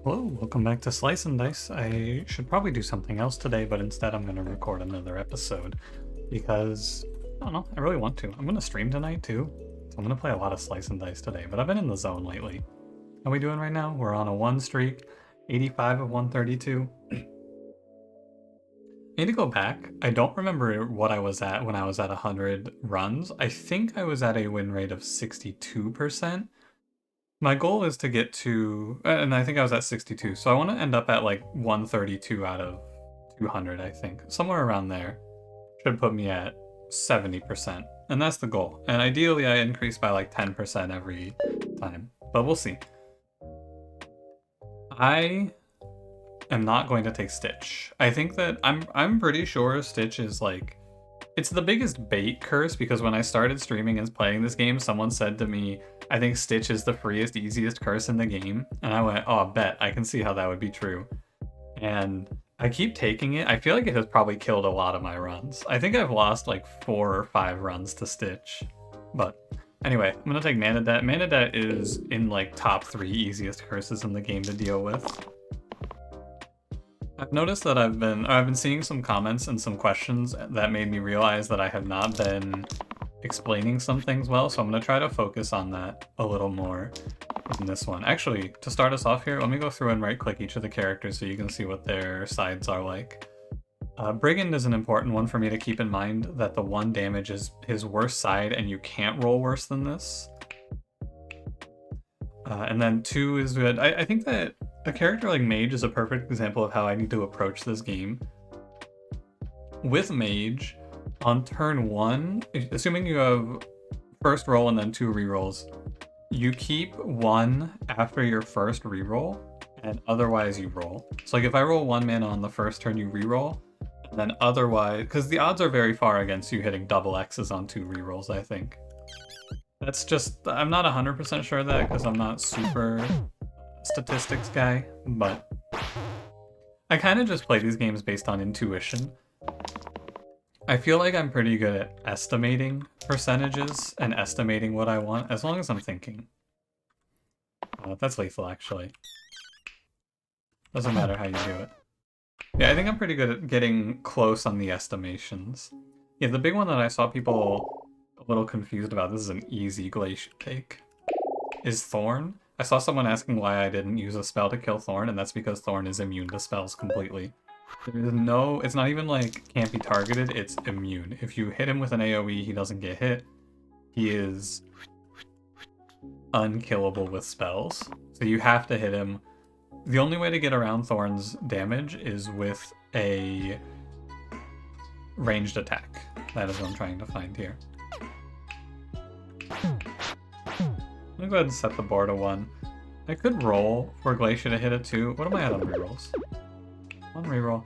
Hello, welcome back to Slice and Dice. I should probably do something else today, but instead I'm going to record another episode because, I don't know, I really want to. I'm going to stream tonight too, so I'm going to play a lot of Slice and Dice today, but I've been in the zone lately. How are we doing right now? We're on a 1 streak, 85 of 132. I need to go back. I don't remember what I was at when I was at 100 runs. I think I was at a win rate of 62%. My goal is to get to, and I think I was at 62, so I want to end up at like 132 out of 200, I think. Somewhere around there should put me at 70%, and that's the goal. And ideally I increase by like 10% every time, but we'll see. I am not going to take Stitch. I think that I'm pretty sure Stitch is like, it's the biggest bait curse because when I started streaming and playing this game, someone said to me, I think Stitch is the freest, easiest curse in the game. And I went, oh, bet. I can see how that would be true. And I keep taking it. I feel like it has probably killed a lot of my runs. I think I've lost like 4 or 5 runs to Stitch. But anyway, I'm going to take Mana Debt. Mana Debt is in like top 3 easiest curses in the game to deal with. I've noticed that I've been seeing some comments and some questions that made me realize that I have not been explaining some things well, so I'm going to try to focus on that a little more in this one. Actually, to start us off here, let me go through and right-click each of the characters so you can see what their sides are like. Brigand is an important one for me to keep in mind, that the 1 damage is his worst side and you can't roll worse than this. And then 2 is good. I think that a character like Mage is a perfect example of how I need to approach this game. With Mage, on turn 1, assuming you have first roll and then 2 rerolls, you keep 1 after your first reroll, and otherwise you roll. So like if I roll 1 mana on the first turn, you reroll, and then otherwise, because the odds are very far against you hitting double X's on 2 rerolls, I think. That's just, I'm not 100% sure of that because I'm not super statistics guy, but I kind of just play these games based on intuition. I feel like I'm pretty good at estimating percentages and estimating what I want, as long as I'm thinking. That's lethal, actually. Doesn't matter how you do it. Yeah, I think I'm pretty good at getting close on the estimations. Yeah, the big one that I saw people a little confused about, this is an easy Glacier take, is Thorn. I saw someone asking why I didn't use a spell to kill Thorn, and that's because Thorn is immune to spells completely. There's no, it's not even like can't be targeted, it's immune. If you hit him with an AoE, he doesn't get hit. He is unkillable with spells. So you have to hit him. The only way to get around Thorn's damage is with a ranged attack. That is what I'm trying to find here. I'm gonna go ahead and set the board to 1. I could roll for Glacier to hit a 2. What am I at on rerolls? 1 reroll.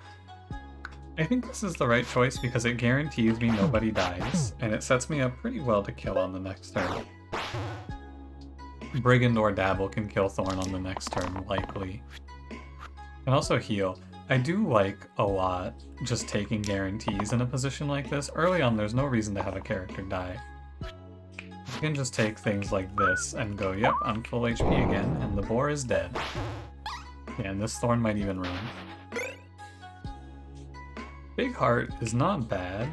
I think this is the right choice because it guarantees me nobody dies, and it sets me up pretty well to kill on the next turn. Brigand or Dabble can kill Thorn on the next turn, likely. And also heal. I do like a lot just taking guarantees in a position like this. Early on, there's no reason to have a character die. You can just take things like this and go, yep, I'm full HP again, and the boar is dead. Yeah, and this Thorn might even run. Big Heart is not bad.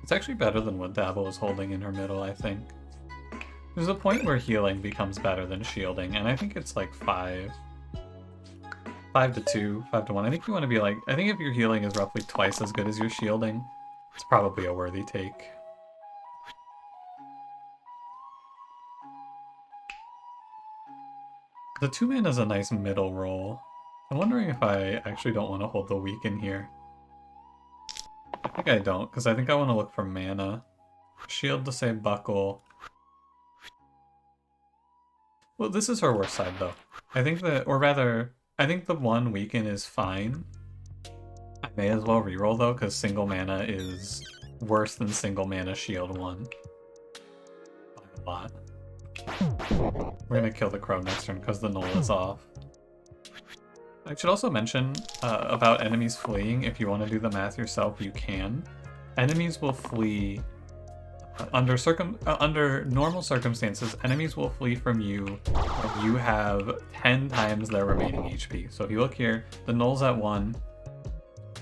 It's actually better than what Dabble is holding in her middle, I think. There's a point where healing becomes better than shielding, and I think it's like 5 to 2, 5 to 1. I think you want to be like, I think if your healing is roughly twice as good as your shielding, it's probably a worthy take. The 2 mana is a nice middle roll. I'm wondering if I actually don't want to hold the weaken here. I think I don't, because I think I want to look for mana. Shield to save Buckle. Well, this is her worst side, though. I think that, or rather, I think the 1 weaken is fine. I may as well reroll, though, because single mana is worse than single mana shield 1. By a lot. We're gonna kill the crow next turn because the null is off. I should also mention about enemies fleeing. If you want to do the math yourself, you can. Enemies will flee Under normal circumstances, enemies will flee from you when you have 10 times their remaining HP. So if you look here, the null's at 1.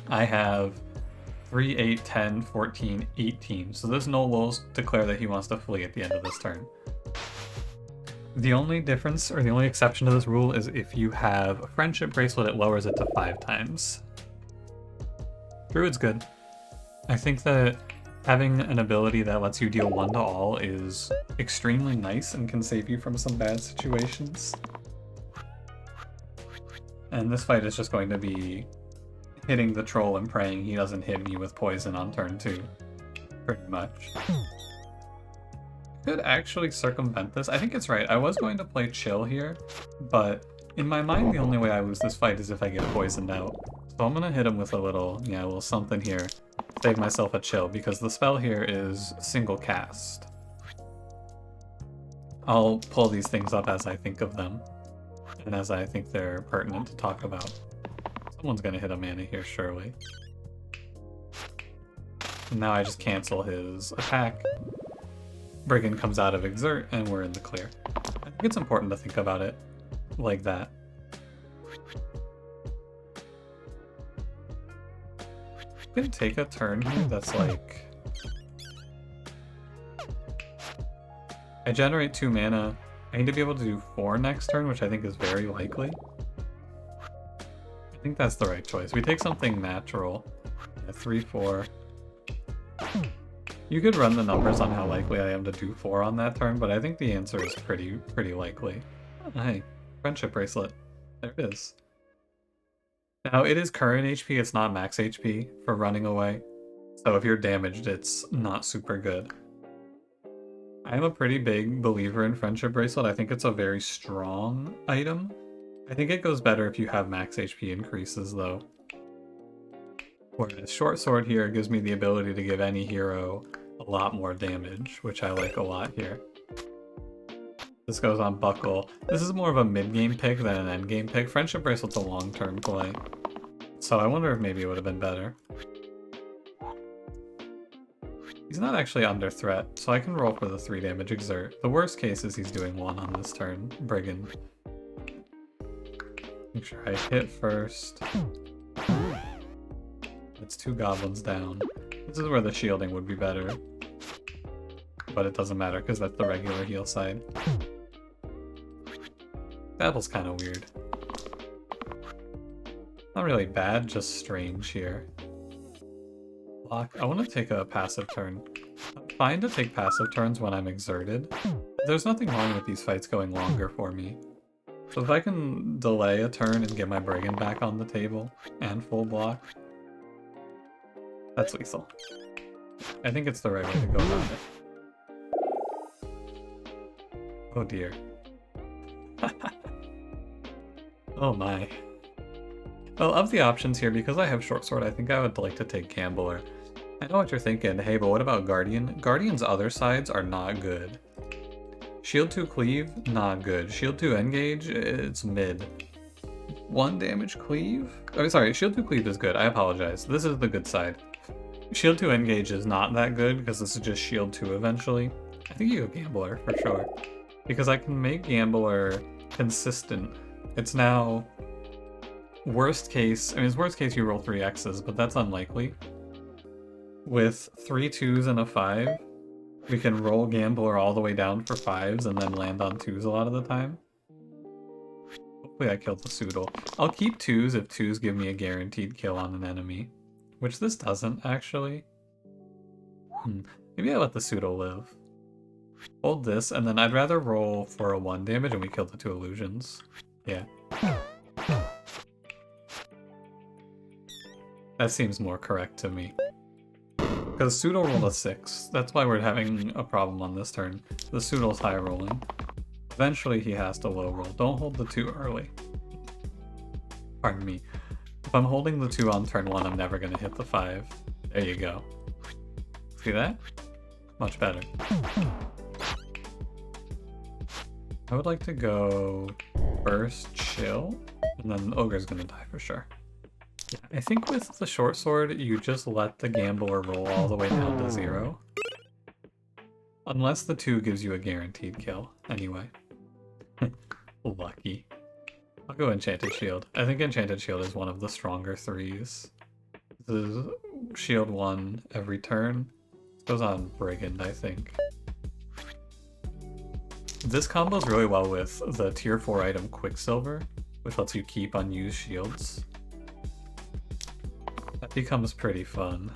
I have 3, 8, 10, 14, 18. So this null will declare that he wants to flee at the end of this turn. The only difference, or the only exception to this rule, is if you have a friendship bracelet, it lowers it to 5 times. Druid's good. I think that having an ability that lets you deal 1 to all is extremely nice and can save you from some bad situations. And this fight is just going to be hitting the troll and praying he doesn't hit me with poison on turn 2. Pretty much. Could actually circumvent this. I think it's right. I was going to play chill here, but in my mind the only way I lose this fight is if I get poisoned out. So I'm gonna hit him with a little something here. Save myself a chill, because the spell here is single cast. I'll pull these things up as I think of them, and as I think they're pertinent to talk about. Someone's gonna hit a mana here, surely. And now I just cancel his attack. Brigand comes out of Exert, and we're in the clear. I think it's important to think about it like that. I can take a turn here that's like... I generate 2 mana. I need to be able to do 4 next turn, which I think is very likely. I think that's the right choice. We take something natural. 3, 4. You could run the numbers on how likely I am to do 4 on that turn, but I think the answer is pretty likely. Oh, hey, friendship bracelet. There it is. Now, it is current HP, it's not max HP for running away. So if you're damaged, it's not super good. I am a pretty big believer in friendship bracelet. I think it's a very strong item. I think it goes better if you have max HP increases, though. Whereas short sword here gives me the ability to give any hero a lot more damage, which I like a lot here. This goes on buckle. This is more of a mid-game pick than an end-game pick. Friendship bracelet's a long-term play. So I wonder if maybe it would have been better. He's not actually under threat, so I can roll for the 3 damage exert. The worst case is he's doing 1 on this turn. Brigand. Make sure I hit first. It's 2 goblins down. This is where the shielding would be better. But it doesn't matter because that's the regular heal side. Battle's kind of weird. Not really bad, just strange here. Block. I want to take a passive turn. I'm fine to take passive turns when I'm exerted. There's nothing wrong with these fights going longer for me. So if I can delay a turn and get my Brigand back on the table and full block, that's lethal. I think it's the right way to go about it. Oh dear. Oh my. Well, of the options here, because I have short sword, I think I would like to take Gambler. I know what you're thinking. Hey, but what about Guardian? Guardian's other sides are not good. Shield 2 cleave, not good. Shield 2 engage, it's mid. 1 damage cleave? Oh, sorry, Shield 2 cleave is good. I apologize. This is the good side. Shield 2 engage is not that good because this is just Shield 2 eventually. I think you go Gambler for sure. Because I can make Gambler consistent. It's now worst case, I mean, it's worst case you roll 3 X's, but that's unlikely. With 3 2s and a 5, we can roll Gambler all the way down for 5s and then land on 2s a lot of the time. Hopefully I killed the Soodle. I'll keep 2s if 2s give me a guaranteed kill on an enemy. Which this doesn't, actually. Maybe I let the Soodle live. Hold this, and then I'd rather roll for a 1 damage and we kill the 2 illusions. Yeah. That seems more correct to me. Because Soodle rolled a 6. That's why we're having a problem on this turn. The Soodle's high rolling. Eventually he has to low roll. Don't hold the 2 early. Pardon me. If I'm holding the 2 on turn 1, I'm never going to hit the 5. There you go. See that? Much better. I would like to go first chill, and then Ogre's going to die for sure. Yeah, I think with the short sword, you just let the Gambler roll all the way down to 0. Unless the 2 gives you a guaranteed kill, anyway. Lucky. I'll go Enchanted Shield. I think Enchanted Shield is one of the stronger 3s. This is shield 1 every turn. This goes on Brigand, I think. This combos really well with the tier 4 item Quicksilver, which lets you keep unused shields. That becomes pretty fun.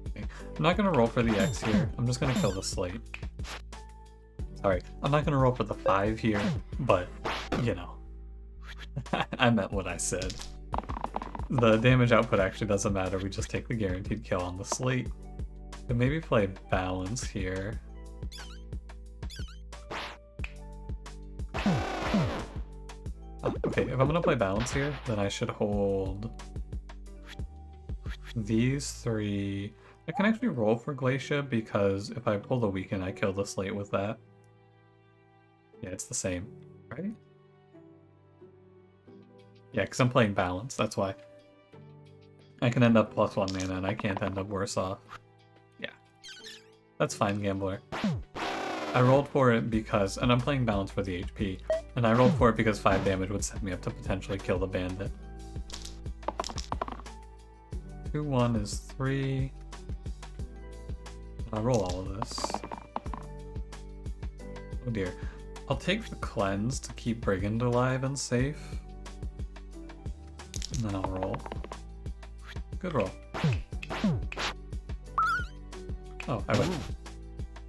Okay. I'm not going to roll for the X here. I'm just going to kill the Slate. Sorry, I'm not going to roll for the 5 here, but, you know. I meant what I said. The damage output actually doesn't matter, we just take the guaranteed kill on the Slate. Could maybe play Balance here. Okay, if I'm gonna play Balance here, then I should hold these 3. I can actually roll for Glacia because if I pull the Weaken, I kill the Slate with that. Yeah, it's the same, right? Yeah, because I'm playing Balance, that's why. I can end up +1 mana and I can't end up worse off. Yeah. That's fine, Gambler. I rolled for it because, and I'm playing Balance for the HP, and I rolled for it because 5 damage would set me up to potentially kill the bandit. 2-1 is 3. I'll roll all of this. Oh dear. I'll take the Cleanse to keep Brigand alive and safe. And then I'll roll. Good roll. Oh, I win.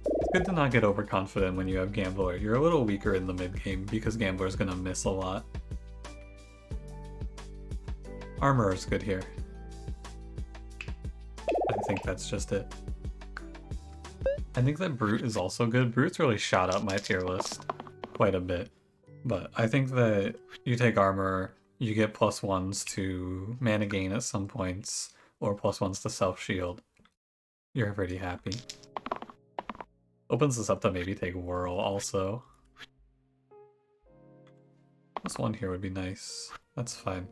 It's good to not get overconfident when you have Gambler. You're a little weaker in the mid-game because Gambler's gonna miss a lot. Armor is good here. I think that's just it. I think that Brute is also good. Brute's really shot up my tier list quite a bit. But I think that you take Armor, you get +1s to mana gain at some points, or +1s to self-shield. You're pretty happy. Opens this up to maybe take Whirl also. +1 here would be nice. That's fine.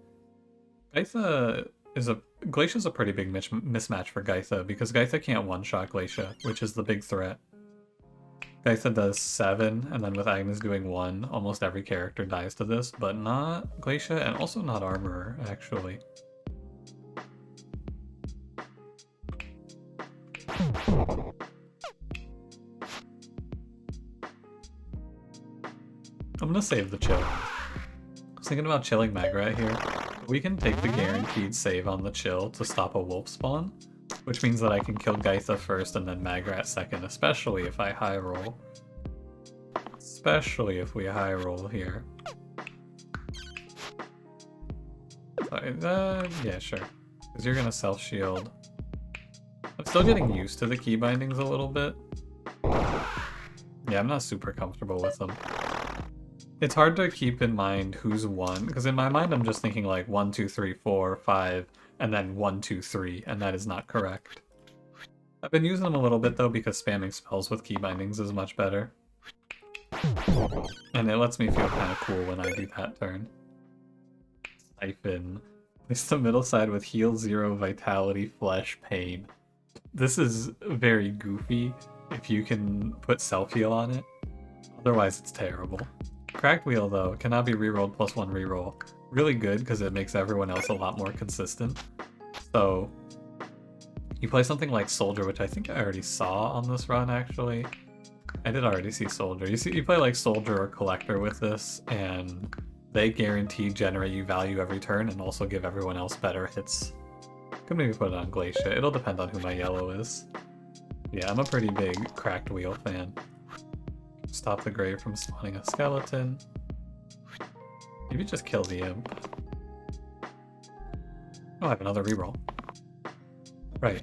Gaitha is Glacia's a pretty big mismatch for Gaitha, because Gaitha can't one-shot Glacia, which is the big threat. Gaitha does 7, and then with Agnes doing 1, almost every character dies to this, but not Glacia, and also not Armorer, actually. I'm gonna save the chill. I was thinking about chilling Magrat here. We can take the guaranteed save on the chill to stop a wolf spawn, which means that I can kill Gaitha first and then Magrat second, especially if I high roll. Especially if we high roll here. Sorry, yeah, sure. Because you're gonna self-shield. I'm still getting used to the key bindings a little bit. Yeah, I'm not super comfortable with them. It's hard to keep in mind who's won, because in my mind I'm just thinking like 1, 2, 3, 4, 5, and then 1, 2, 3, and that is not correct. I've been using them a little bit though because spamming spells with key bindings is much better. And it lets me feel kind of cool when I do that turn. Siphon. Place the middle side with heal 0, vitality, flesh, pain. This is very goofy if you can put self-heal on it. Otherwise it's terrible. Cracked Wheel, though, cannot be rerolled +1 reroll. Really good because it makes everyone else a lot more consistent. So, you play something like Soldier, which I think I already saw on this run, actually. I did already see Soldier. You play like Soldier or Collector with this, and they guarantee generate you value every turn and also give everyone else better hits. Could maybe put it on Glacia. It'll depend on who my yellow is. Yeah, I'm a pretty big Cracked Wheel fan. Stop the Grave from spawning a skeleton. Maybe just kill the imp. Oh, I have another reroll. Right.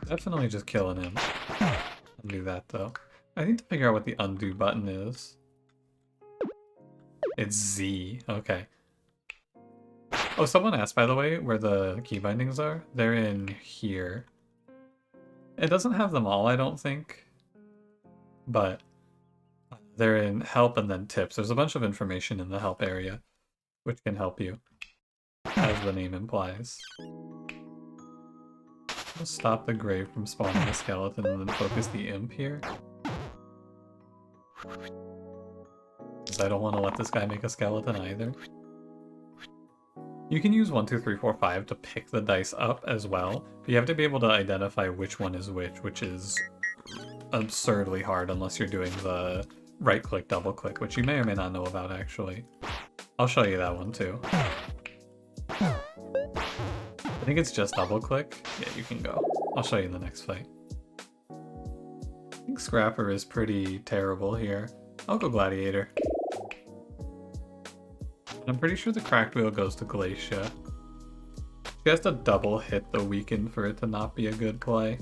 Definitely just kill an imp. Undo that though. I need to figure out what the undo button is. It's Z. Okay. Oh, someone asked, by the way, where the key bindings are. They're in here. It doesn't have them all, I don't think. But they're in help and then tips. There's a bunch of information in the help area, which can help you, as the name implies. Let's stop the grave from spawning the skeleton and then focus the imp here. Because I don't want to let this guy make a skeleton either. You can use 1, 2, 3, 4, 5 to pick the dice up as well, but you have to be able to identify which one is which is absurdly hard unless you're doing the right-click, double-click, which you may or may not know about actually. I'll show you that one too. I think it's just double-click. Yeah, you can go. I'll show you in the next fight. I think Scrapper is pretty terrible here. I'll go Gladiator. I'm pretty sure the cracked wheel goes to Glacia. She has to double hit the weaken for it to not be a good play.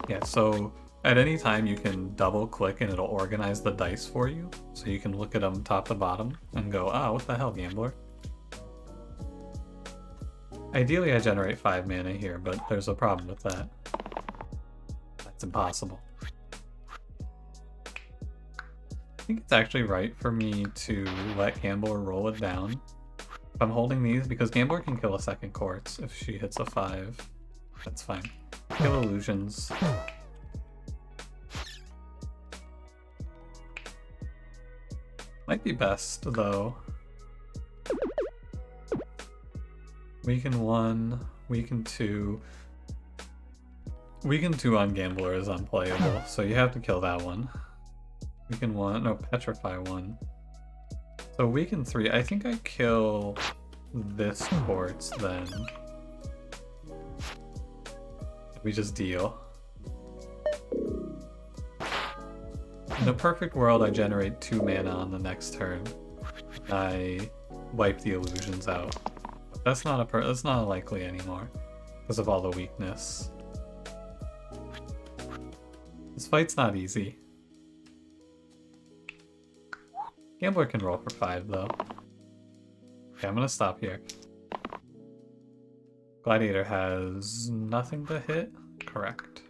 Yeah, so at any time you can double click and it'll organize the dice for you. So you can look at them top to bottom and go, ah, what the hell, gambler? Ideally I generate 5 mana here, but there's a problem with that. That's impossible. I think it's actually right for me to let Gambler roll it down. If I'm holding these, because Gambler can kill a second quartz if she hits a 5. That's fine. Kill illusions. Might be best, though. Weaken 1, weaken 2. Weaken 2 on Gambler is unplayable, so you have to kill that one. Weaken 1, no, Petrify 1. So weaken 3, I think I kill this quartz then. We just deal. In a perfect world, I generate 2 mana on the next turn. I wipe the illusions out. That's not likely anymore because of all the weakness. This fight's not easy. Gambler can roll for 5 though. Okay, I'm gonna stop here. Gladiator has nothing to hit? Correct.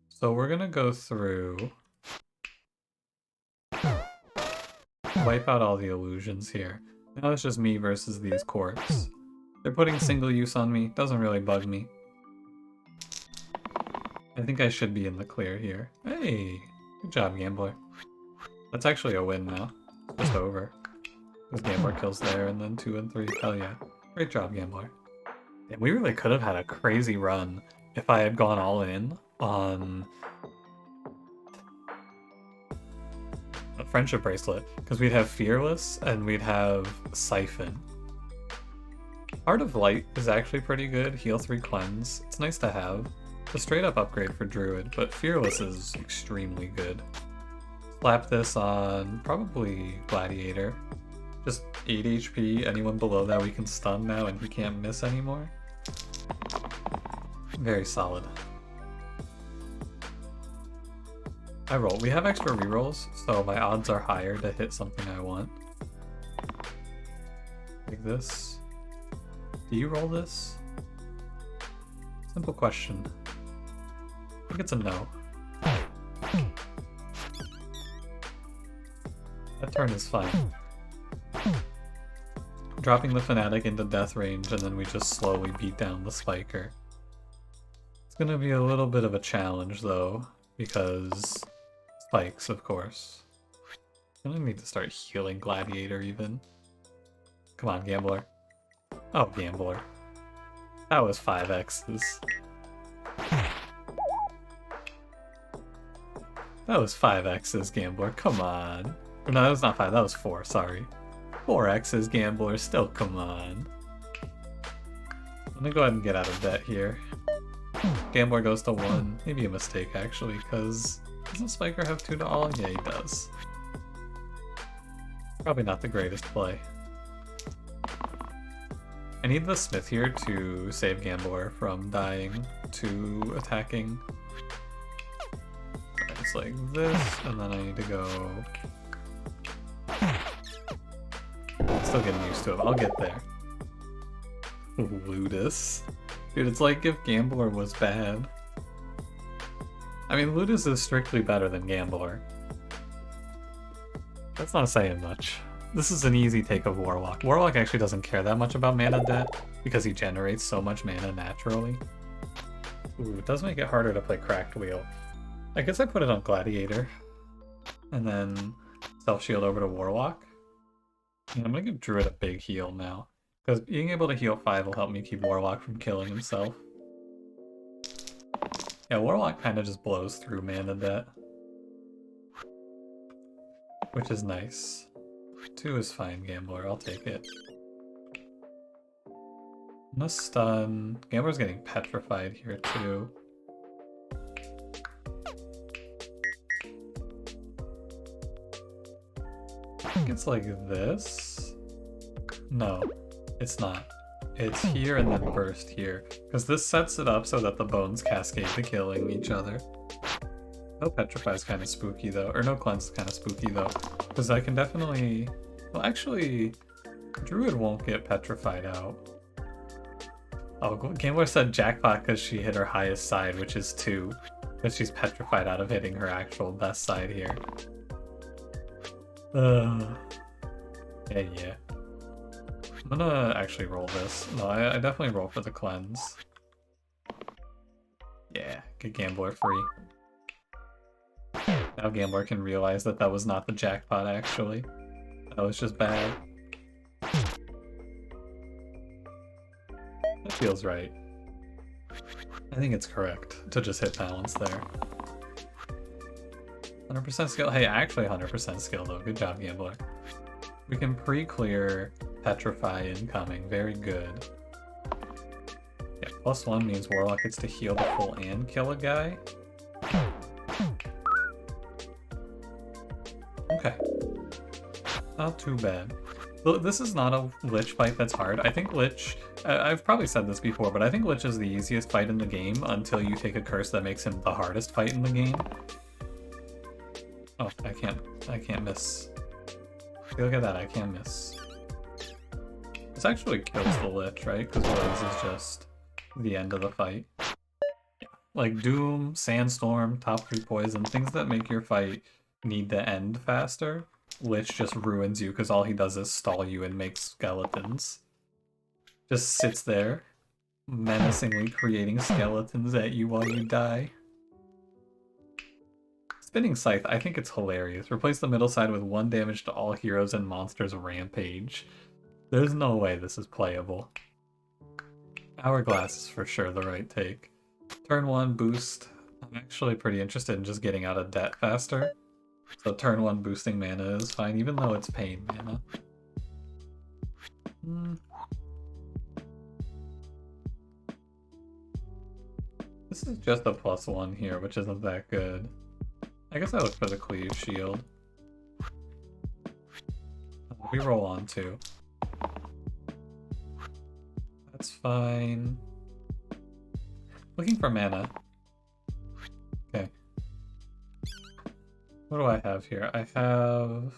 So we're gonna go through, wipe out all the illusions here. Now it's just me versus these quartz. They're putting single use on me, doesn't really bug me. I think I should be in the clear here. Hey, good job, Gambler. That's actually a win now. It's just over. Because Gambler kills there and then 2 and 3. Hell yeah. Great job, Gambler. And we really could have had a crazy run if I had gone all in on a friendship bracelet. Because we'd have Fearless and we'd have Siphon. Heart of Light is actually pretty good. Heal 3 cleanse. It's nice to have. It's a straight up upgrade for Druid, but Fearless is extremely good. Slap this on probably Gladiator. Just 8 HP, anyone below that we can stun now and he can't miss anymore. Very solid. I roll. We have extra rerolls, so my odds are higher to hit something I want. Like this. Do you roll this? Simple question. I think it's a no. That turn is fine. Dropping the Fanatic into death range and then we just slowly beat down the Spiker. It's gonna be a little bit of a challenge though, because spikes, of course. I'm gonna need to start healing Gladiator even. Come on, Gambler. Oh, Gambler. That was 5 X's. That was 5 X's, Gambler. Come on. No, that was not 5. That was 4. Sorry. 4 X's, Gambler. Still, come on. I'm gonna go ahead and get out of debt here. Gambler goes to 1. Maybe a mistake, actually, because doesn't Spiker have 2 to all? Yeah, he does. Probably not the greatest play. I need the Smith here to save Gambler from dying to attacking. It's like this, and then I need to go... I'm still getting used to it. I'll get there. Ludus. Dude, it's like if Gambler was bad. I mean, Ludus is strictly better than Gambler. That's not saying much. this is an easy take of Warlock. Warlock actually doesn't care that much about mana debt because he generates so much mana naturally. Ooh, it does make it harder to play Cracked Wheel. I guess I put it on Gladiator. And then self-shield over to Warlock. And I'm gonna give Druid a big heal now. Because being able to heal 5 will help me keep Warlock from killing himself. Yeah, Warlock kind of just blows through mana debt. Which is nice. 2 is fine, Gambler. I'll take it. I'm gonna stun. Gambler's getting petrified here too. I think it's like this. No, it's not. It's here and then burst here. Because this sets it up so that the bones cascade to killing each other. No Petrify is kind of spooky though. Or no Cleanse is kind of spooky though. Because I can definitely... Well, actually, Druid won't get petrified out. Oh, Gambler said jackpot because she hit her highest side, which is 2. Because she's petrified out of hitting her actual best side here. Yeah. I'm gonna actually roll this. No, I definitely roll for the cleanse. Yeah, get Gambler free. Now Gambler can realize that that was not the jackpot actually. That was just bad. That feels right. I think it's correct to just hit balance there. 100% skill. Hey, actually 100% skill though. Good job, Gambler. We can pre-clear Petrify incoming. Very good. Yeah, +1 means Warlock gets to heal the full and kill a guy. Okay. Not too bad. This is not a Lich fight that's hard. I think Lich... I've probably said this before, but I think Lich is the easiest fight in the game until you take a curse that makes him the hardest fight in the game. Oh, I can't miss. Look at that, I can't miss. This actually kills the Lich, right? Because Blaze is just the end of the fight. Yeah. Like Doom, Sandstorm, top 3 poison, things that make your fight need to end faster. Lich just ruins you because all he does is stall you and make skeletons. Just sits there, menacingly creating skeletons at you while you die. Spinning Scythe, I think it's hilarious. Replace the middle side with 1 damage to all heroes and monsters rampage. There's no way this is playable. Hourglass is for sure the right take. Turn 1 boost. I'm actually pretty interested in just getting out of debt faster. So turn 1 boosting mana is fine, even though it's pain mana. This is just a +1 here, which isn't that good. I guess I look for the cleave shield. We roll on 2. That's fine. Looking for mana. Okay. What do I have here? I have...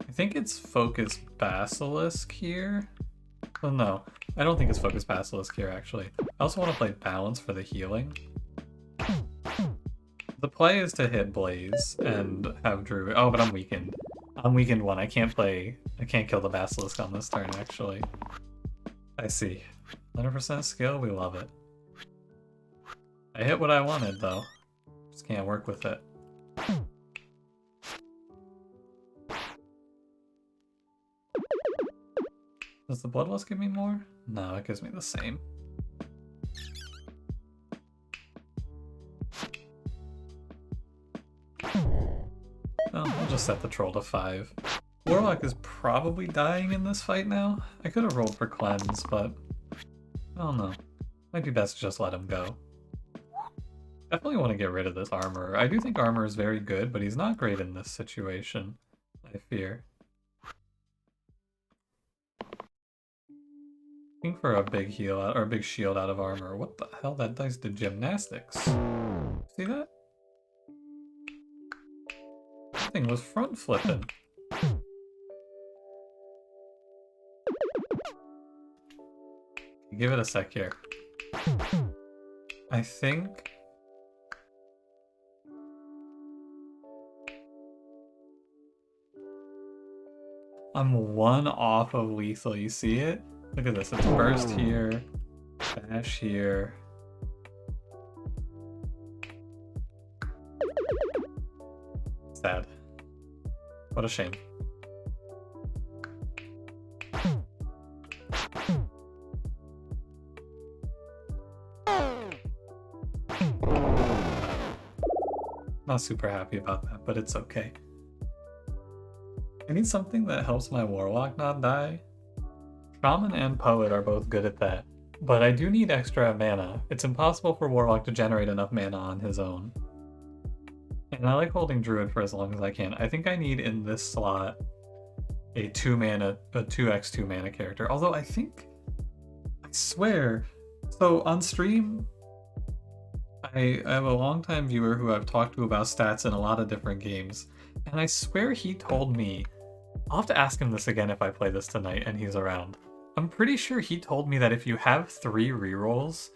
I think it's Focus Basilisk here. Well, no. I don't think it's Focus Basilisk here, actually. I also want to play Balance for the healing. The play is to hit Blaze and have Druid. Oh, but I'm weakened. I'm weakened 1. I can't kill the Basilisk on this turn, actually. I see. 100% skill, we love it. I hit what I wanted, though. Just can't work with it. Does the Bloodlust give me more? No, it gives me the same. Well, I'll just set the troll to 5. Warlock is probably dying in this fight now. I could have rolled for cleanse, but I don't know. Might be best to just let him go. Definitely want to get rid of this armor. I do think armor is very good, but he's not great in this situation, I fear. Looking for a big heal out, or a big shield out of armor. What the hell? That dice did gymnastics. See that? That thing was front flipping. Give it a sec here. I think I'm one off of lethal, you see it? Look at this, it's burst here, bash here. Sad. What a shame. Not super happy about that, but it's okay. I need something that helps my Warlock not die. Shaman and Poet are both good at that, but I do need extra mana. It's impossible for Warlock to generate enough mana on his own. And I like holding Druid for as long as I can. I think I need in this slot a 2x2 mana character. Although I swear, so on stream, I have a longtime viewer who I've talked to about stats in a lot of different games, and I swear he told me, I'll have to ask him this again if I play this tonight and he's around. I'm pretty sure he told me that if you have 3 rerolls,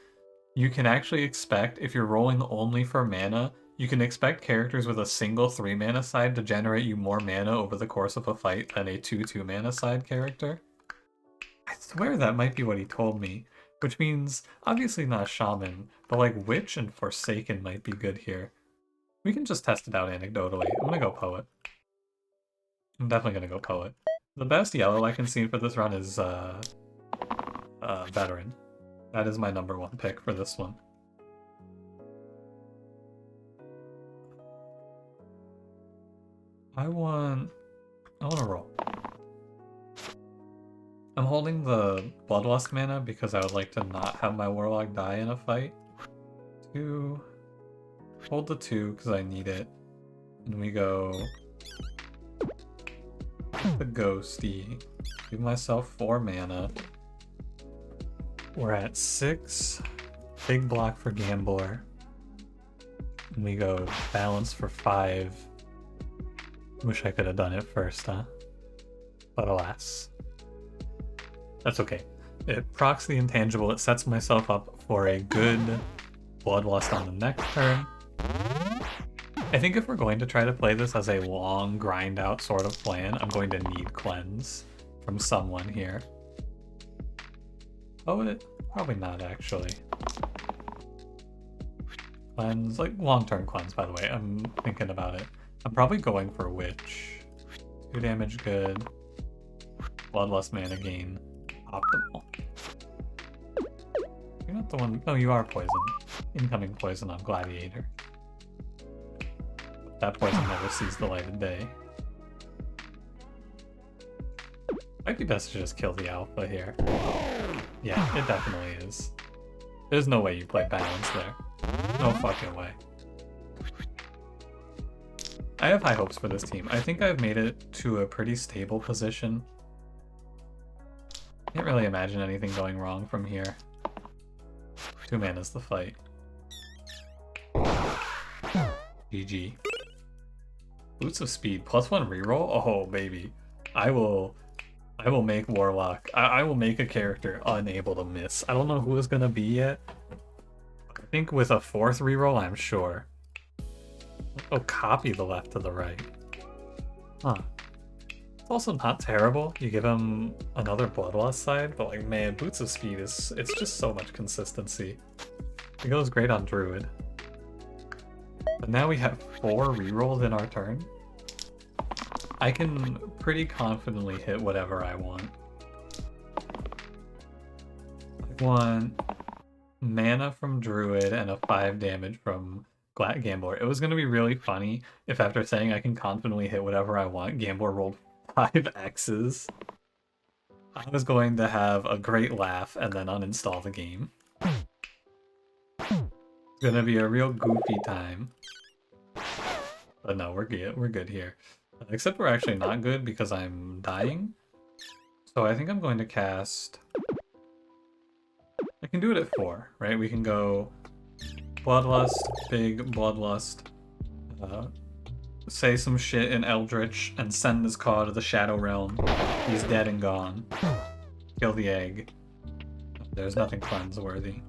you can actually expect, if you're rolling only for mana, you can expect characters with a single 3 mana side to generate you more mana over the course of a fight than a 2 mana side character. I swear that might be what he told me. Which means, obviously not Shaman, but like Witch and Forsaken might be good here. We can just test it out anecdotally. I'm gonna go Poet. I'm definitely gonna go Poet. The best yellow I can see for this run is Veteran. That is my #1 pick for this one. I want to roll. I'm holding the Bloodlust mana because I would like to not have my Warlock die in a fight. 2. Hold the 2 because I need it. And we go the Ghosty. Give myself 4 mana. We're at 6. Big block for Gambler. And we go balance for 5. Wish I could have done it first, huh? But alas. That's okay. It procs the intangible, it sets myself up for a good Bloodlust on the next turn. I think if we're going to try to play this as a long grind out sort of plan, I'm going to need Cleanse from someone here. Oh, probably not actually. Cleanse, like long-term cleanse by the way, I'm thinking about it. I'm probably going for Witch. 2 damage good. Bloodlust mana gain. Optimal. You're not the one. No, you are poison. Incoming poison on Gladiator. That poison never sees the light of day. Might be best to just kill the alpha here. Yeah, it definitely is. There's no way you play balance there. No fucking way. I have high hopes for this team. I think I've made it to a pretty stable position. Can't really imagine anything going wrong from here. 2 mana's the fight. GG. Boots of Speed, +1 reroll? Oh, baby. I will make Warlock. I will make a character unable to miss. I don't know who it's gonna be yet. I think with a 4th reroll, I'm sure. Oh, copy the left to the right. Huh. It's also not terrible. You give him another Bloodlust side, but like, man, Boots of Speed it's just so much consistency. It goes great on Druid. But now we have 4 rerolls in our turn. I can pretty confidently hit whatever I want. I want mana from Druid and a 5 damage from Gambler. It was going to be really funny if after saying I can confidently hit whatever I want, Gambler rolled 5 X's. I was going to have a great laugh and then uninstall the game. It's going to be a real goofy time. But no, we're good here. Except we're actually not good because I'm dying. So I think I'm going to cast... I can do it at 4, right? We can go Bloodlust, big Bloodlust, say some shit in Eldritch, and send this card to the Shadow Realm. He's dead and gone. Kill the egg. There's nothing cleanse worthy.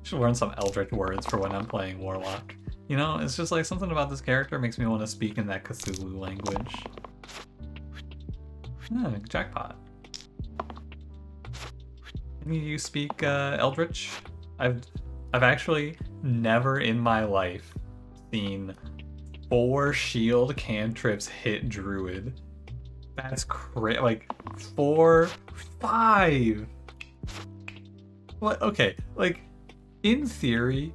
Should learn some Eldritch words for when I'm playing Warlock. You know, it's just like something about this character makes me want to speak in that Cthulhu language. Ah, jackpot. Any of you speak Eldritch? I've actually never in my life seen 4 shield cantrips hit druid. That's crazy. Like 4, 5. What? Okay, like in theory,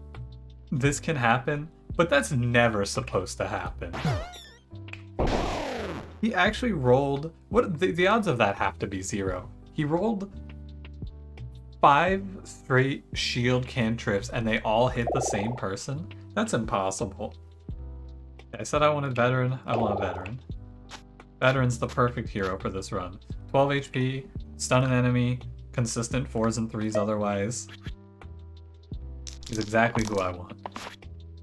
this can happen, but that's never supposed to happen. He actually rolled. What? The odds of that have to be 0. He rolled 5 straight shield cantrips, and they all hit the same person. That's impossible. I said I wanted veteran. I want a veteran. Veteran's the perfect hero for this run. 12 HP, stun an enemy, consistent 4s and 3s otherwise. He's exactly who I want.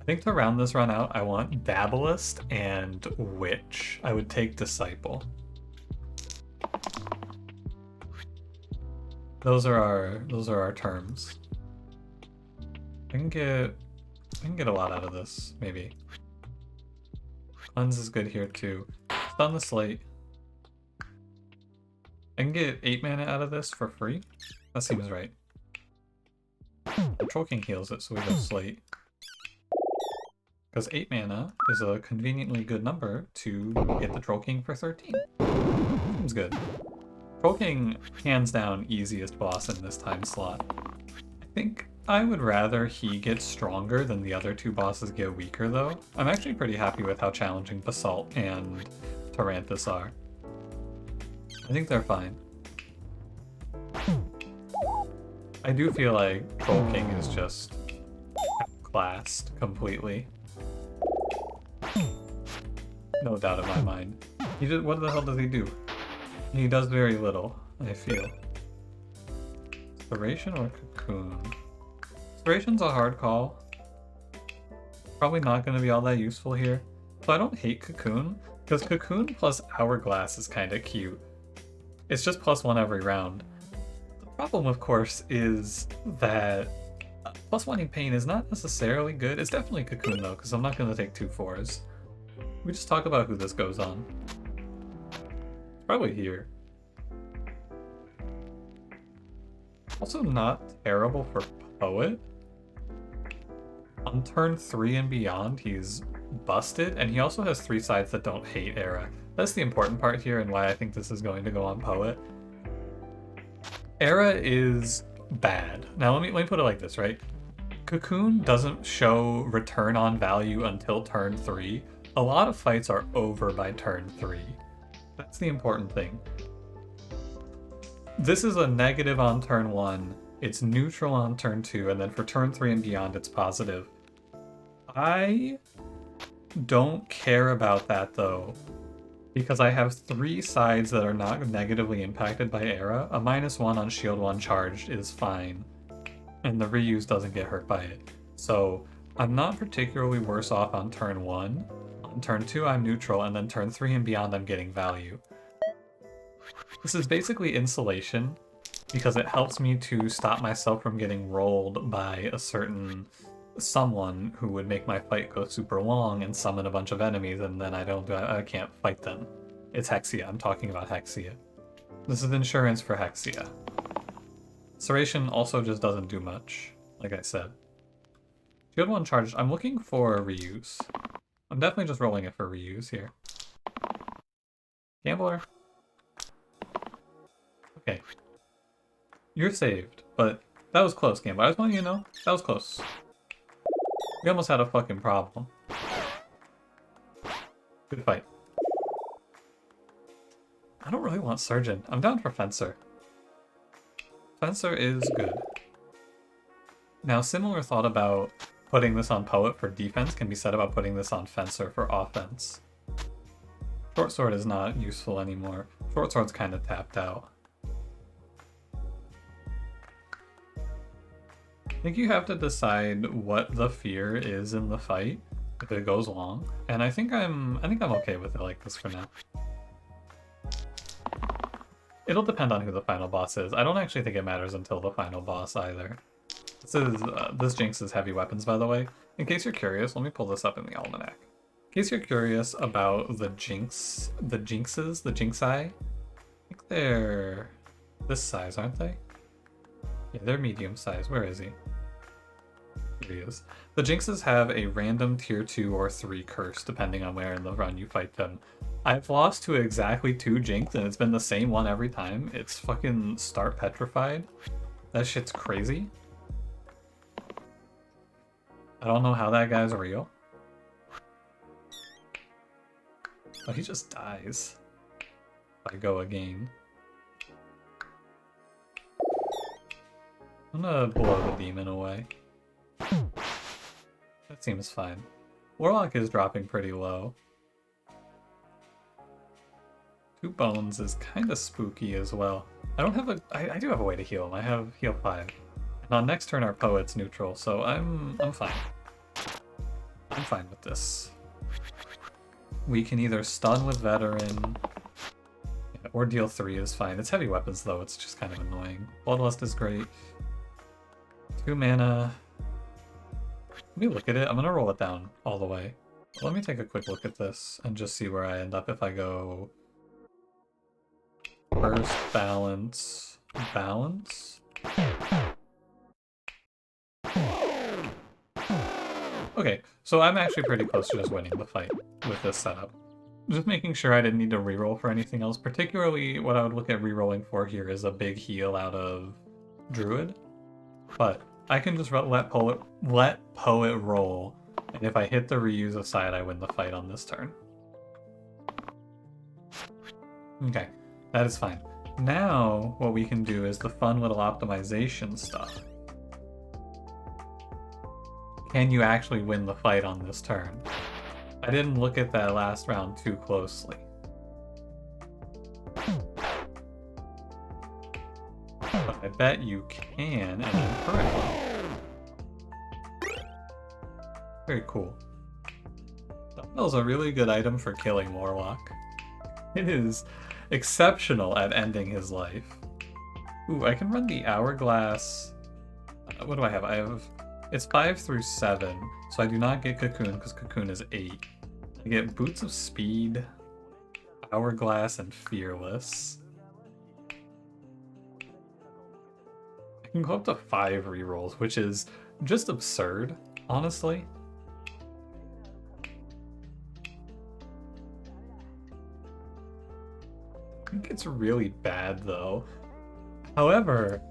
I think to round this run out, I want Dabblist and Witch. I would take Disciple. Those are our terms. I can get a lot out of this, maybe. Cleanse is good here too. Stun the Slate. I can get 8 mana out of this for free. That seems right. The Troll King heals it, so we go Slate. Because 8 mana is a conveniently good number to get the Troll King for 13. Seems good. Troll King, hands down, easiest boss in this time slot. I think I would rather he get stronger than the other 2 bosses get weaker, though. I'm actually pretty happy with how challenging Basalt and Taranthus are. I think they're fine. I do feel like Troll King is just classed completely. No doubt in my mind. What the hell does he do? He does very little, I feel. Inspiration or Cocoon? Inspiration's a hard call. Probably not going to be all that useful here. So I don't hate Cocoon, because Cocoon plus Hourglass is kind of cute. It's just +1 every round. The problem, of course, is that +1ing Pain is not necessarily good. It's definitely Cocoon, though, because I'm not going to take 2 4s. We just talk about who this goes on. It's probably here. Also not terrible for Poet. On turn 3 and beyond, he's busted, and he also has 3 sides that don't hate Era. That's the important part here and why I think this is going to go on Poet. Era is bad. Now let me put it like this, right? Cocoon doesn't show return on value until turn 3. A lot of fights are over by turn 3. That's the important thing. This is a negative on turn 1, it's neutral on turn 2, and then for turn 3 and beyond it's positive. I don't care about that though, because I have 3 sides that are not negatively impacted by Era. A -1 on shield 1 charged is fine, and the reuse doesn't get hurt by it. So I'm not particularly worse off on turn 1. On turn 2 I'm neutral, and then turn 3 and beyond I'm getting value. This is basically insulation, because it helps me to stop myself from getting rolled by a certain someone who would make my fight go super long and summon a bunch of enemies, and then I can't fight them. It's Hexia. I'm talking about Hexia. This is insurance for Hexia. Serration also just doesn't do much, like I said. Shield 1 charged. I'm looking for reuse. I'm definitely just rolling it for reuse here. Gambler. Okay. You're saved, but that was close, Gambler. I just want you to know, that was close. We almost had a fucking problem. Good fight. I don't really want Surgeon. I'm down for Fencer. Fencer is good. Now, similar thought about putting this on Poet for defense can be said about putting this on Fencer for offense. Short Sword is not useful anymore. Short Sword's kind of tapped out. I think you have to decide what the fear is in the fight if it goes long, and I think I'm okay with it like this for now. It'll depend on who the final boss is. I don't actually think it matters until the final boss either. This Jinx is heavy weapons, by the way. In case you're curious, let me pull this up in the almanac. In case you're curious about the Jinxi, they're this size, aren't they? Yeah, they're medium size. Where is he? Here he is. The Jinxes have a random tier 2 or 3 curse, depending on where in the run you fight them. I've lost to exactly 2 Jinx, and it's been the same one every time. It's fucking start petrified. That shit's crazy. I don't know how that guy's real. Oh, he just dies. If I go again. I'm gonna blow the demon away. That seems fine. Warlock is dropping pretty low. 2 bones is kind of spooky as well. I don't have a... I do have a way to heal him. I have heal 5. And on next turn our poet's neutral, so I'm fine. I'm fine with this. We can either stun with veteran, or deal 3 is fine. It's heavy weapons though, it's just kind of annoying. Bloodlust is great. 2 mana. Let me look at it. I'm gonna roll it down all the way. Let me take a quick look at this and just see where I end up if I go first, balance, balance. Okay, so I'm actually pretty close to just winning the fight with this setup. Just making sure I didn't need to reroll for anything else. Particularly what I would look at rerolling for here is a big heal out of Druid. But I can just let Poet roll, and if I hit the reuse aside, I win the fight on this turn. Okay, that is fine. Now, what we can do is the fun little optimization stuff. Can you actually win the fight on this turn? I didn't look at that last round too closely. But I bet you can, and I'm correct. Very cool. Dumbbell's a really good item for killing Warlock. It is exceptional at ending his life. Ooh, I can run the Hourglass. What do I have? It's 5 through 7, so I do not get Cocoon because Cocoon is 8. I get Boots of Speed, Hourglass, and Fearless. I can go up to 5 rerolls, which is just absurd, honestly. I think it's really bad, though. However,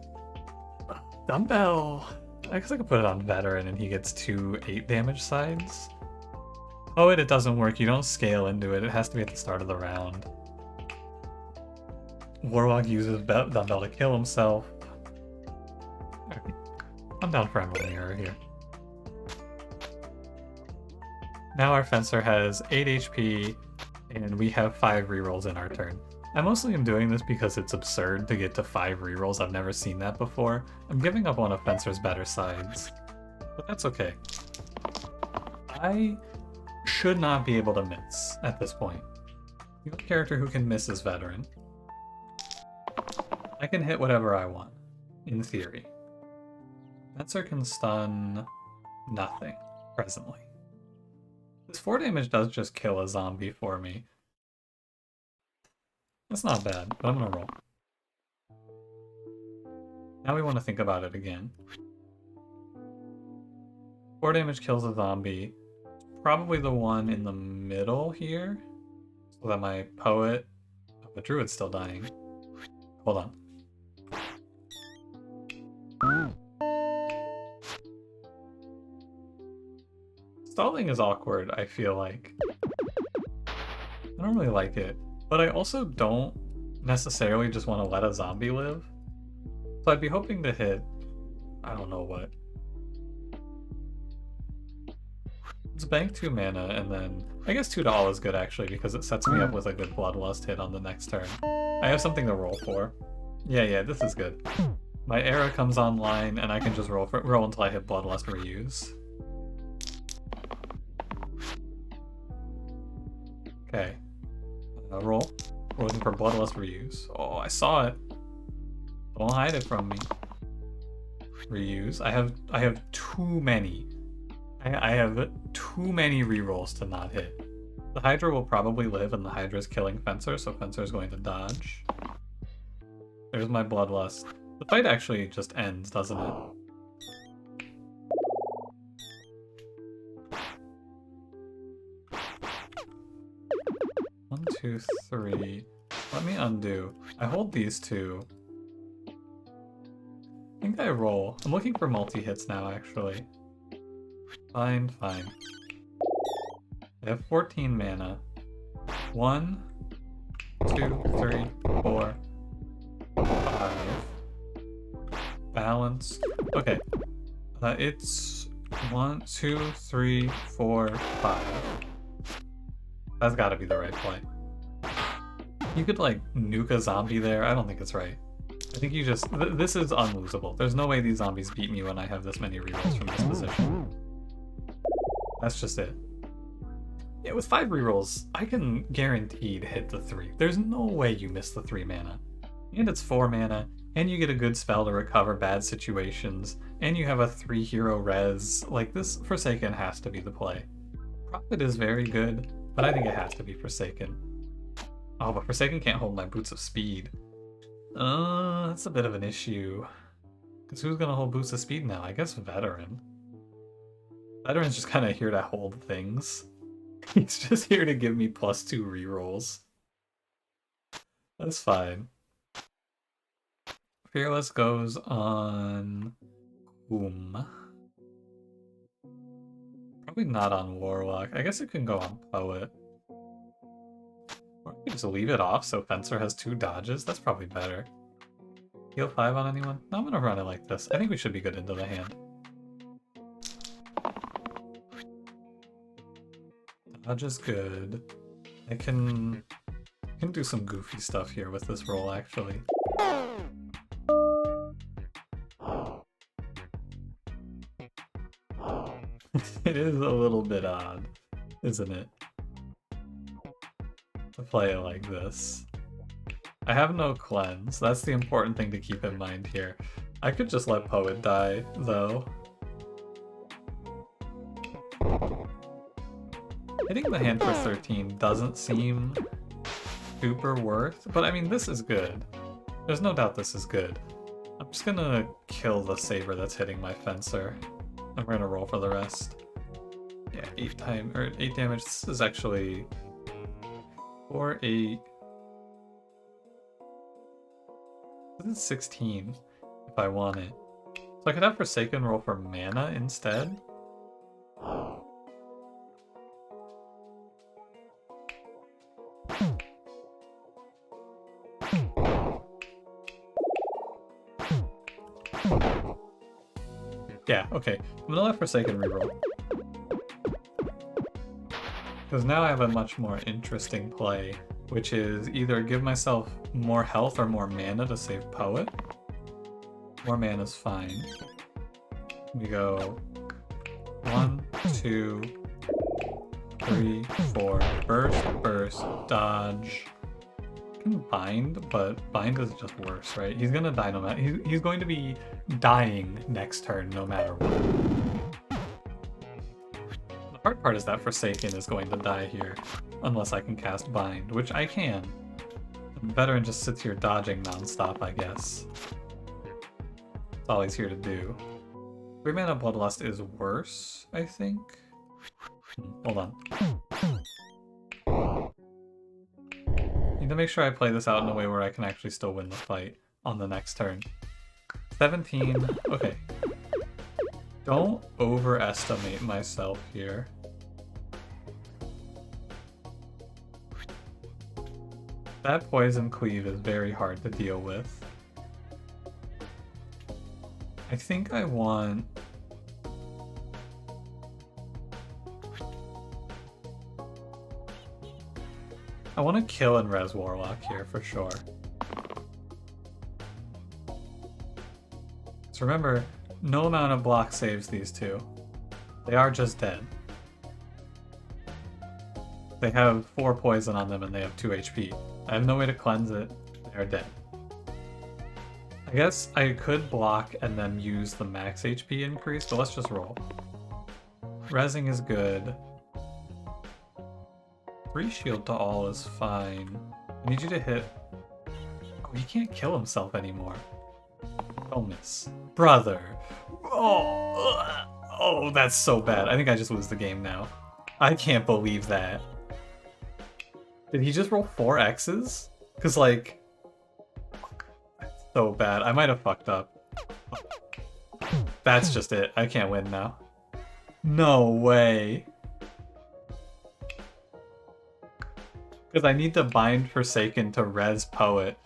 Dumbbell... I guess I could put it on Veteran and he gets 2 8 damage sides. Oh, it doesn't work. You don't scale into it. It has to be at the start of the round. Warlock uses Dumbbell to kill himself. Okay. I'm down for Emerald Mirror here. Now our Fencer has 8 HP and we have 5 rerolls in our turn. I mostly am doing this because it's absurd to get to 5 rerolls. I've never seen that before. I'm giving up one of Fencer's better sides, but that's okay. I should not be able to miss at this point. The only character who can miss is Veteran. I can hit whatever I want, in theory. Fencer can stun nothing, presently. This 4 damage does just kill a zombie for me. That's not bad, but I'm gonna roll. Now we want to think about it again. 4 damage kills a zombie. Probably the one in the middle here. So that my poet... Oh, but Druid's still dying. Hold on. Stalling is awkward, I feel like. I don't really like it. But I also don't necessarily just want to let a zombie live. So I'd be hoping to hit... I don't know what. Let's bank 2 mana, and then... I guess 2 to all is good, actually, because it sets me up with a good Bloodlust hit on the next turn. I have something to roll for. Yeah, this is good. My Era comes online, and I can just roll until I hit Bloodlust reuse. Okay. Roll. We're looking for Bloodlust reuse. Oh, I saw it. Don't hide it from me. Reuse. I have too many. I have too many rerolls to not hit. The Hydra will probably live, and the Hydra's killing Fencer, so Fencer's going to dodge. There's my bloodlust. The fight actually just ends, doesn't it? One, two, three. Let me undo. I hold these two. I think I roll. I'm looking for multi-hits now, actually. Fine. I have 14 mana. 1, 2, 3, 4, 5. Balanced. Okay. It's 1, 2, 3, 4, 5. That's gotta be the right play. You could, like, nuke a zombie there. I don't think it's right. I think you just... this is unlosable. There's no way these zombies beat me when I have this many rerolls from this position. That's just it. Yeah, with 5 rerolls, I can guaranteed hit the 3. There's no way you miss the 3 mana. And it's 4 mana, and you get a good spell to recover bad situations, and you have a 3 hero res. Like, this Forsaken has to be the play. Prophet is very good, but I think it has to be Forsaken. Oh, but Forsaken can't hold my Boots of Speed. That's a bit of an issue. Because who's gonna hold Boots of Speed now? I guess Veteran. Veteran's just kind of here to hold things. He's just here to give me +2 rerolls. That's fine. Fearless goes on... whom? Probably not on Warlock. I guess it can go on Poet. Or you can just leave it off so Fencer has 2 dodges. That's probably better. Heal 5 on anyone? No, I'm gonna run it like this. I think we should be good into the hand. Dodge is good. I can do some goofy stuff here with this roll, actually. It is a little bit odd, isn't it? To play it like this. I have no cleanse. That's the important thing to keep in mind here. I could just let Poet die, though. Hitting the hand for 13 doesn't seem super worth, but I mean, this is good. There's no doubt this is good. I'm just gonna kill the saber that's hitting my Fencer. And we're gonna roll for the rest. Yeah, 8 damage. This is actually 4, 8. This is 16 if I want it. So I could have Forsaken roll for mana instead. Yeah, okay. I'm gonna let Forsaken reroll. Because now I have a much more interesting play, which is either give myself more health or more mana to save Poet. More mana is fine. We go 1, 2, 3, 4. Burst, dodge. I can bind, but bind is just worse, right? He's gonna die no matter. He's going to be dying next turn no matter what. The hard part is that Forsaken is going to die here, unless I can cast bind, which I can. The Veteran just sits here dodging nonstop, I guess. That's all he's here to do. 3 mana Bloodlust is worse, I think. Hold on. Need to make sure I play this out in a way where I can actually still win the fight on the next turn. 17. Okay. Don't overestimate myself here. That Poison Cleave is very hard to deal with. I think I want... I want to kill and res Warlock here for sure. So remember, no amount of block saves these two. They are just dead. They have 4 poison on them and they have 2 HP. I have no way to cleanse it. They are dead. I guess I could block and then use the max HP increase, but let's just roll. Resing is good. 3 shield to all is fine. I need you to hit Oh, he can't kill himself anymore. Don't miss. Brother. Oh, that's so bad. I think I just lose the game now. I can't believe that. Did he just roll 4 X's? Because, like... That's so bad. I might have fucked up. That's just it. I can't win now. No way. Because I need to bind Forsaken to res Poet.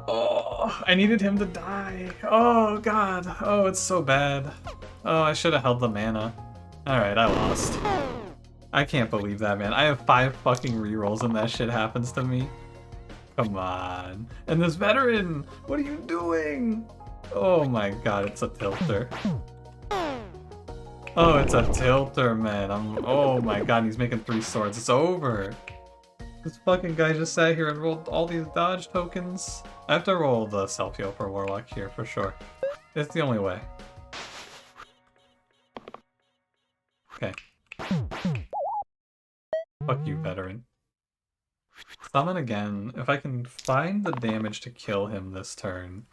Oh, I needed him to die. Oh, God. Oh, it's so bad. Oh, I should have held the mana. Alright, I lost. I can't believe that, man. I have 5 fucking rerolls and that shit happens to me. Come on. And this veteran! What are you doing? Oh my god, it's a tilter. Oh, it's a tilter, man. Oh my god, he's making 3 swords. It's over. This fucking guy just sat here and rolled all these dodge tokens. I have to roll the self-heal for Warlock here, for sure. It's the only way. Okay. Fuck you, veteran. Summon again. If I can find the damage to kill him this turn.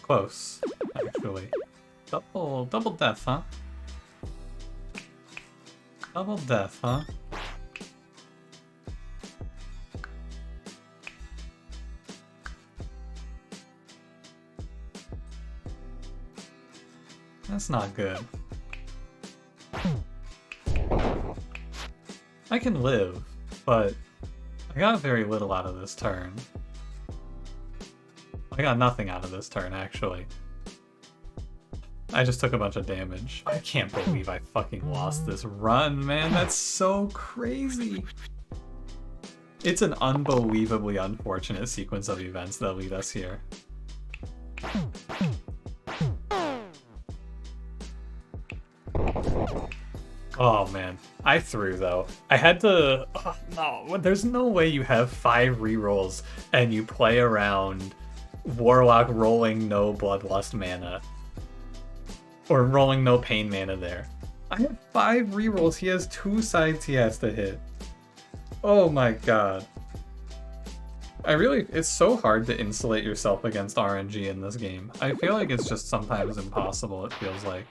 Close, actually. Double death, huh? Double death, huh? That's not good. I can live, but I got very little out of this turn. I got nothing out of this turn, actually. I just took a bunch of damage. I can't believe I fucking lost this run, man. That's so crazy. It's an unbelievably unfortunate sequence of events that lead us here. Oh man, I threw though. I had to. Oh, no, there's no way you have 5 rerolls and you play around Warlock rolling no Bloodlust mana. Or rolling no Pain mana there. I have 5 rerolls, he has 2 sides he has to hit. Oh my god. It's so hard to insulate yourself against RNG in this game. I feel like it's just sometimes impossible, it feels like.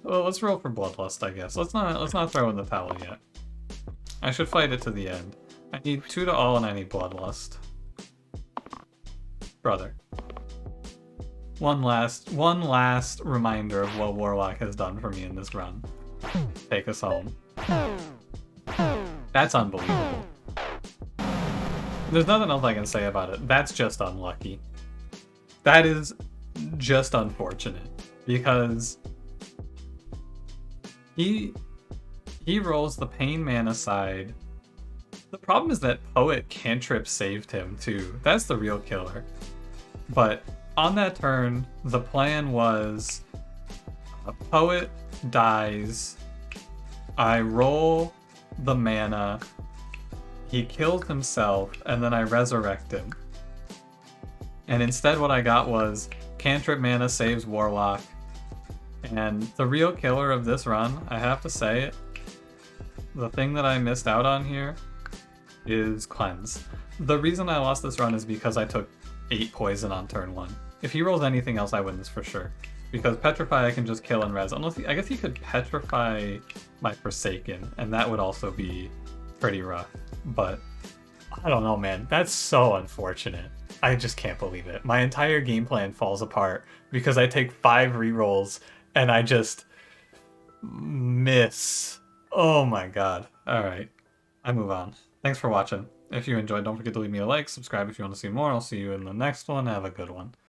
Well, let's roll for Bloodlust, I guess. Let's not throw in the towel yet. I should fight it to the end. I need 2 to all and I need Bloodlust. Brother. One last reminder of what Warlock has done for me in this run. Take us home. That's unbelievable. There's nothing else I can say about it. That's just unlucky. That is just unfortunate. Because he rolls the Pain mana side. The problem is that Poet cantrip saved him too. That's the real killer. But on that turn, the plan was a Poet dies, I roll the mana, he kills himself, and then I resurrect him. And instead what I got was cantrip mana saves Warlock, and the real killer of this run, I have to say it, the thing that I missed out on here is Cleanse. The reason I lost this run is because I took 8 poison on turn 1. If he rolls anything else, I win this for sure. Because Petrify I can just kill and res. Unless I guess he could Petrify my Forsaken, and that would also be pretty rough. But I don't know, man. That's so unfortunate. I just can't believe it. My entire game plan falls apart because I take 5 rerolls and I just miss. Oh my god. Alright. I move on. Thanks for watching. If you enjoyed, don't forget to leave me a like, subscribe if you want to see more. I'll see you in the next one. Have a good one.